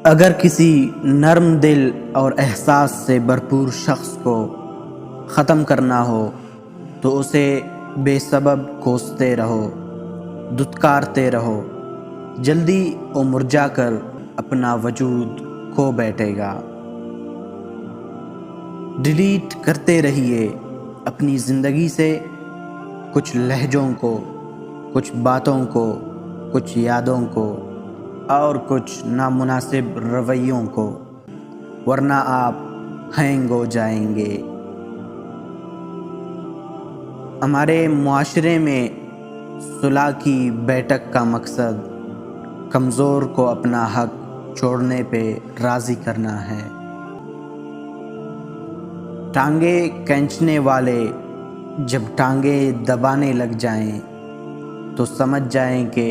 اگر کسی نرم دل اور احساس سے بھرپور شخص کو ختم کرنا ہو تو اسے بے سبب کوستے رہو، دھتکارتے رہو، جلدی وہ مرجھا کر اپنا وجود کھو بیٹھے گا۔ ڈیلیٹ کرتے رہیے اپنی زندگی سے کچھ لہجوں کو، کچھ باتوں کو، کچھ یادوں کو اور کچھ نامناسب رویوں کو، ورنہ آپ ہینگ ہو جائیں گے۔ ہمارے معاشرے میں صلح کی بیٹھک کا مقصد کمزور کو اپنا حق چھوڑنے پہ راضی کرنا ہے۔ ٹانگیں کھینچنے والے جب ٹانگیں دبانے لگ جائیں تو سمجھ جائیں کہ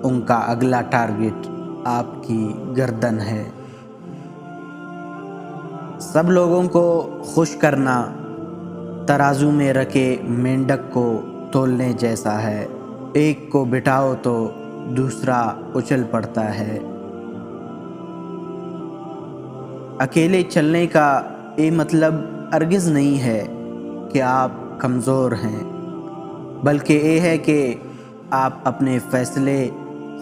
ان کا اگلا ٹارگٹ آپ کی گردن ہے۔ سب لوگوں کو خوش کرنا ترازو میں رکھے مینڈک کو تولنے جیسا ہے، ایک کو بٹھاؤ تو دوسرا اچھل پڑتا ہے۔ اکیلے چلنے کا یہ مطلب ہرگز نہیں ہے کہ آپ کمزور ہیں، بلکہ یہ ہے کہ آپ اپنے فیصلے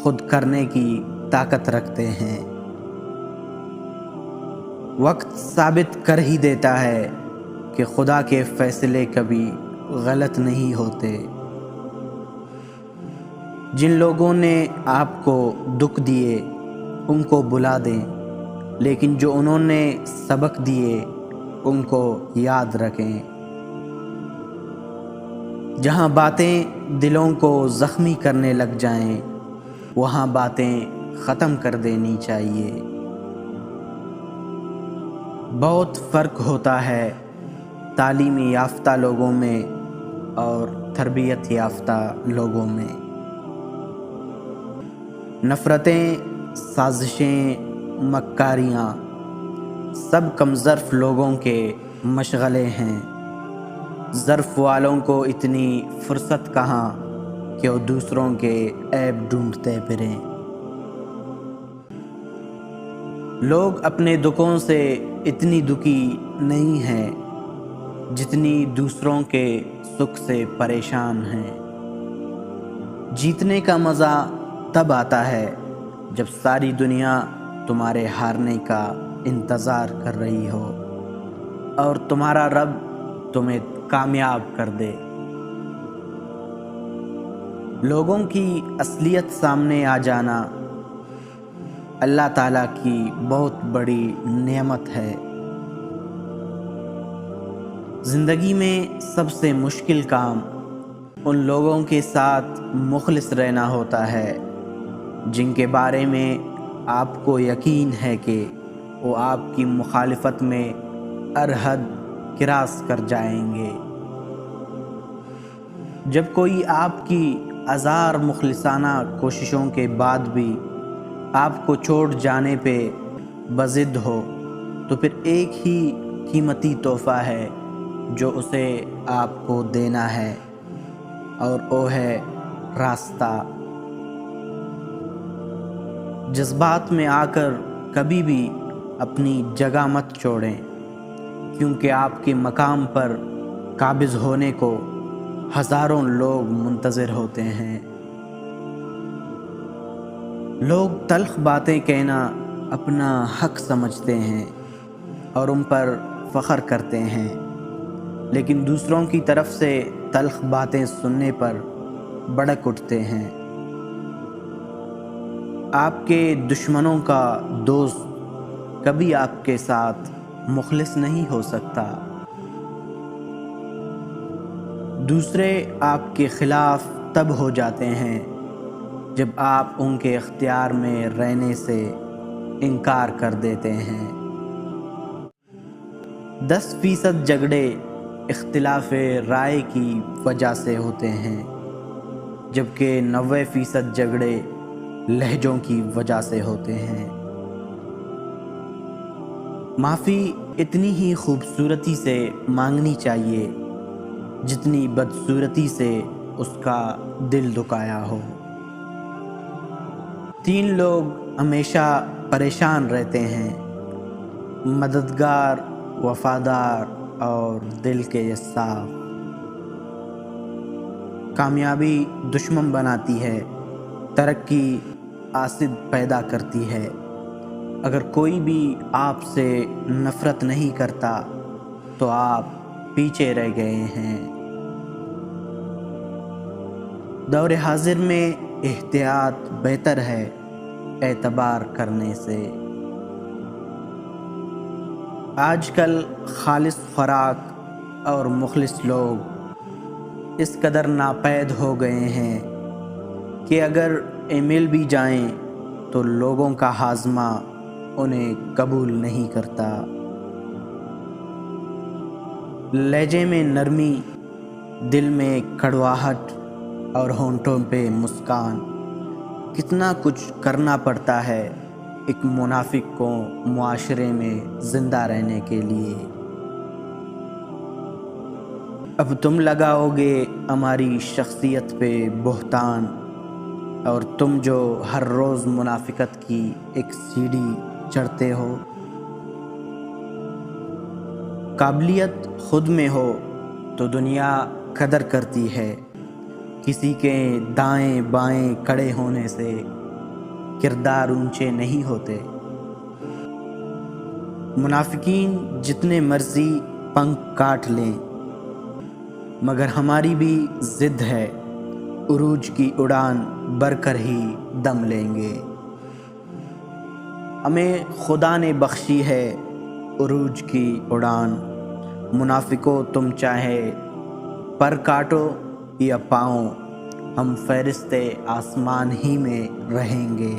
خود کرنے کی طاقت رکھتے ہیں۔ وقت ثابت کر ہی دیتا ہے کہ خدا کے فیصلے کبھی غلط نہیں ہوتے۔ جن لوگوں نے آپ کو دکھ دیے ان کو بلا دیں، لیکن جو انہوں نے سبق دیے ان کو یاد رکھیں۔ جہاں باتیں دلوں کو زخمی کرنے لگ جائیں وہاں باتیں ختم کر دینی چاہیے۔ بہت فرق ہوتا ہے تعلیم یافتہ لوگوں میں اور تربیت یافتہ لوگوں میں۔ نفرتیں، سازشیں، مکاریاں سب کم ظرف لوگوں کے مشغلے ہیں۔ ظرف والوں کو اتنی فرصت کہاں کہ وہ دوسروں کے عیب ڈھونڈتے پھریں۔ لوگ اپنے دکھوں سے اتنی دکھی نہیں ہیں جتنی دوسروں کے سکھ سے پریشان ہیں۔ جیتنے کا مزہ تب آتا ہے جب ساری دنیا تمہارے ہارنے کا انتظار کر رہی ہو اور تمہارا رب تمہیں کامیاب کر دے۔ لوگوں کی اصلیت سامنے آ جانا اللہ تعالیٰ کی بہت بڑی نعمت ہے۔ زندگی میں سب سے مشکل کام ان لوگوں کے ساتھ مخلص رہنا ہوتا ہے جن کے بارے میں آپ کو یقین ہے کہ وہ آپ کی مخالفت میں ہر حد کراس کر جائیں گے۔ جب کوئی آپ کی ہزار مخلصانہ کوششوں کے بعد بھی آپ کو چھوڑ جانے پہ بضد ہو تو پھر ایک ہی قیمتی تحفہ ہے جو اسے آپ کو دینا ہے، اور وہ ہے راستہ۔ جذبات میں آ کر کبھی بھی اپنی جگہ مت چھوڑیں، کیونکہ آپ کے مقام پر قابض ہونے کو ہزاروں لوگ منتظر ہوتے ہیں۔ لوگ تلخ باتیں کہنا اپنا حق سمجھتے ہیں اور ان پر فخر کرتے ہیں، لیکن دوسروں کی طرف سے تلخ باتیں سننے پر بھڑک اٹھتے ہیں۔ آپ کے دشمنوں کا دوست کبھی آپ کے ساتھ مخلص نہیں ہو سکتا۔ دوسرے آپ کے خلاف تب ہو جاتے ہیں جب آپ ان کے اختیار میں رہنے سے انکار کر دیتے ہیں۔ 10% جھگڑے اختلاف رائے کی وجہ سے ہوتے ہیں، جبکہ 90% جھگڑے لہجوں کی وجہ سے ہوتے ہیں۔ معافی اتنی ہی خوبصورتی سے مانگنی چاہیے جتنی بدصورتی سے اس کا دل دکھایا ہو۔ 3 لوگ ہمیشہ پریشان رہتے ہیں، مددگار، وفادار اور دل کے صاف۔ کامیابی دشمن بناتی ہے، ترقی حاسد پیدا کرتی ہے۔ اگر کوئی بھی آپ سے نفرت نہیں کرتا تو آپ پیچھے رہ گئے ہیں۔ دور حاضر میں احتیاط بہتر ہے اعتبار کرنے سے۔ آج کل خالص خوراک اور مخلص لوگ اس قدر ناپید ہو گئے ہیں کہ اگر مل بھی جائیں تو لوگوں کا ہاضمہ انہیں قبول نہیں کرتا۔ لہجے میں نرمی، دل میں کڑواہٹ اور ہونٹوں پہ مسکان، کتنا کچھ کرنا پڑتا ہے ایک منافق کو معاشرے میں زندہ رہنے کے لیے۔ اب تم لگاؤ گے ہماری شخصیت پہ بہتان، اور تم جو ہر روز منافقت کی ایک سیڑھی چڑھتے ہو۔ قابلیت خود میں ہو تو دنیا قدر کرتی ہے، کسی کے دائیں بائیں کھڑے ہونے سے کردار اونچے نہیں ہوتے۔ منافقین جتنے مرضی پنکھ کاٹ لیں، مگر ہماری بھی ضد ہے، عروج کی اڑان بھر کر ہی دم لیں گے۔ ہمیں خدا نے بخشی ہے عروج کی اڑان، منافقوں تم چاہے پر کاٹو یا پاؤں، ہم فہرست آسمان ہی میں رہیں گے۔